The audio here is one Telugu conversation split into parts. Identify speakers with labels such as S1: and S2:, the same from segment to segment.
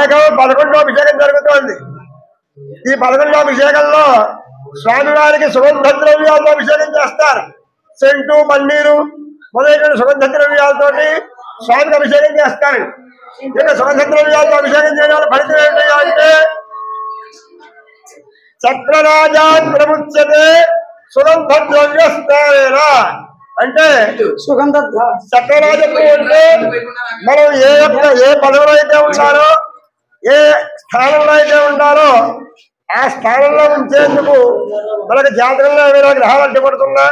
S1: అభిషేకం 11వ అభిషేకం జరుగుతోంది. ఈ 11వ అభిషేకంలో స్వామివారికి సుగంధ ద్రవ్యాలతో అభిషేకం చేస్తారు. సెంటు పన్నీరు మొదలైన సుగంధ ద్రవ్యాలతోటి స్వామికి అభిషేకం చేస్తారు. ఇక సుగంధ ద్రవ్యాలతో అభిషేకం చేయడం ఫలితం ఏంటి అంటే చక్రరాజాన్ ప్రముచ్యతే సుగంధ ద్రవ్యస్థాన అంటే
S2: సుగంధ
S1: చక్రరాజపు అంటే మనం ఏ పదవిలో అయితే ఉంటారో ఏ స్థానంలో అయితే ఉంటారో ఆ స్థానంలో ఉంచేందుకు మనకు జాతకంలో ఏమైనా గ్రహాలు అడ్డుపడుతున్నా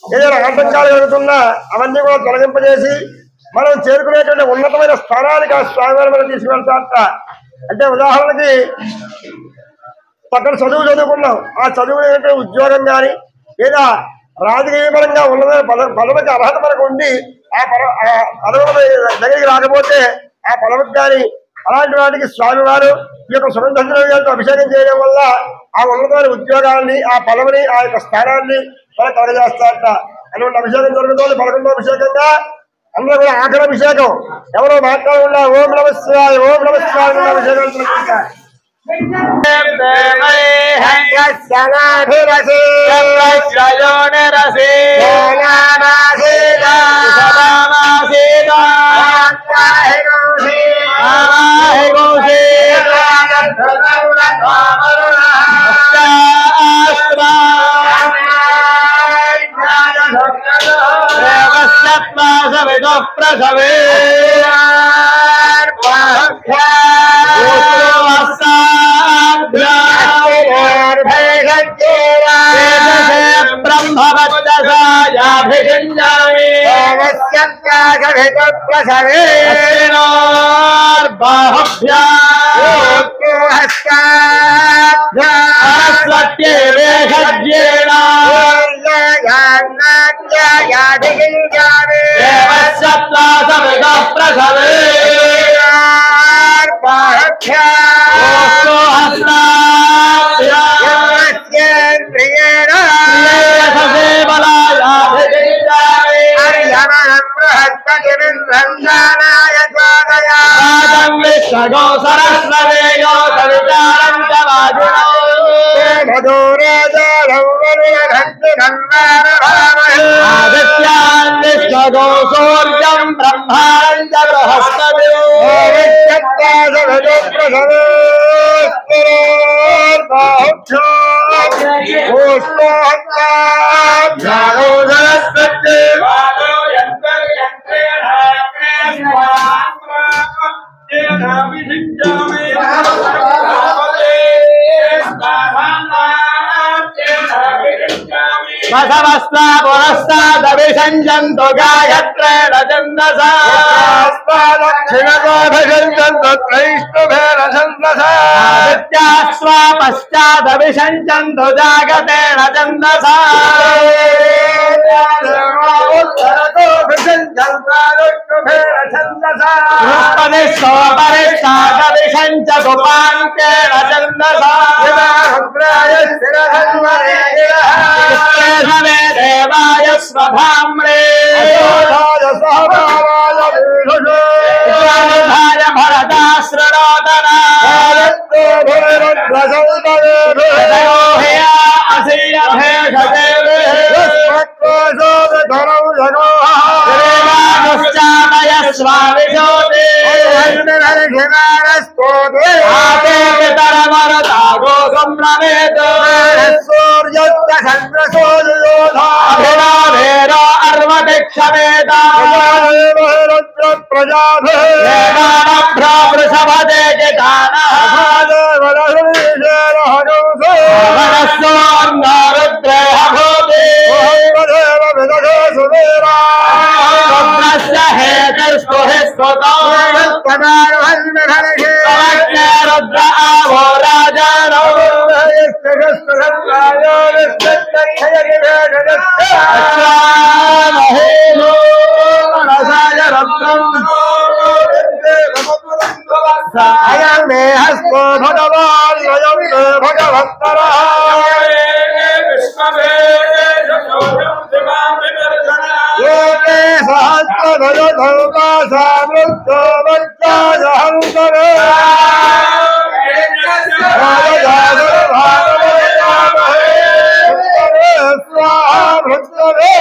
S1: ఏదైనా ఆటంకాలు జరుగుతున్నా అవన్నీ కూడా తొలగింపజేసి మనం చేరుకునేటువంటి ఉన్నతమైన స్థానానికి ఆ స్వామివారు మనం తీసుకువెళ్తారట. అంటే ఉదాహరణకి పక్కన చదువు చదువుకున్నాం, ఆ చదువు ఉద్యోగం కానీ లేదా రాజకీయ పరంగా ఉన్నదని పదవికి అర్హత మనకు ఉండి ఆ పదవి దగ్గరికి రాకపోతే ఆ పదవికి కానీ అలాంటి వాటికి స్వామివారు ఈ యొక్క సుగంధ ద్రవ్యాలతో అభిషేకం చేయడం వల్ల ఆ ఉన్నతమైన ఉద్యోగాన్ని ఆ పదవిని ఆ యొక్క స్థానాన్ని మనకు కలగజేస్తారట. అటువంటి అభిషేకం జరుగుతుంది. 11వ అభిషేకంగా అందరూ కూడా ఆఖరి అభిషేకం ఎవరో మాట్లాడకుండా ఓం నమ శివాయ ఓం నమ శివాయ అభిషేకాలు జరుగుతుంటారు.
S3: ప్రసవే సూర్యం బ్రహ్మాండ బృహస్పతి బసవస్తా పురస్తాదభిషంజంతు గాయత్రేణ ఛందసా దక్షిణగోభిషంజంతు త్రైష్ణుభేన ఛందసా ఆదిత్యాస్వా పశ్చాదభిషంజంతు జాగతేన ఛందసా బృహస్పతిస్తోపరిష్టాదభిషంచతు పాంకేన ఛందసా దేవాయ స్వధామ్రే భరతాశ్రణోదన స్వామి జ్యోతి రుద్ర ఆవో రాజానో అయం మే హస్తో భగవాన్ అయం మే భగవత్తర సహస్ర
S1: భృత్యవే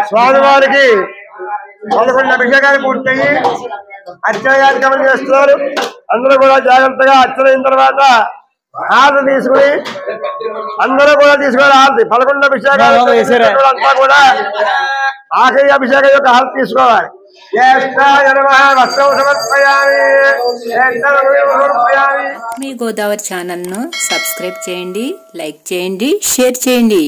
S1: స్వామివారికి 11 అభిషేకాలు పూర్తయి అర్చన కార్యక్రమం చేస్తున్నారు. అందరూ కూడా జాగ్రత్తగా అర్చన అయిన తర్వాత హారతి తీసుకుని అందరూ కూడా తీసుకుని హారతి 11 అభిషేకాలు అంతా కూడా ఆఖరి అభిషేకం యొక్క హారతి తీసుకోవాలి.
S2: మీ గోదావరి ఛానల్ ను సబ్స్క్రైబ్ చేయండి, లైక్ చేయండి, షేర్ చేయండి.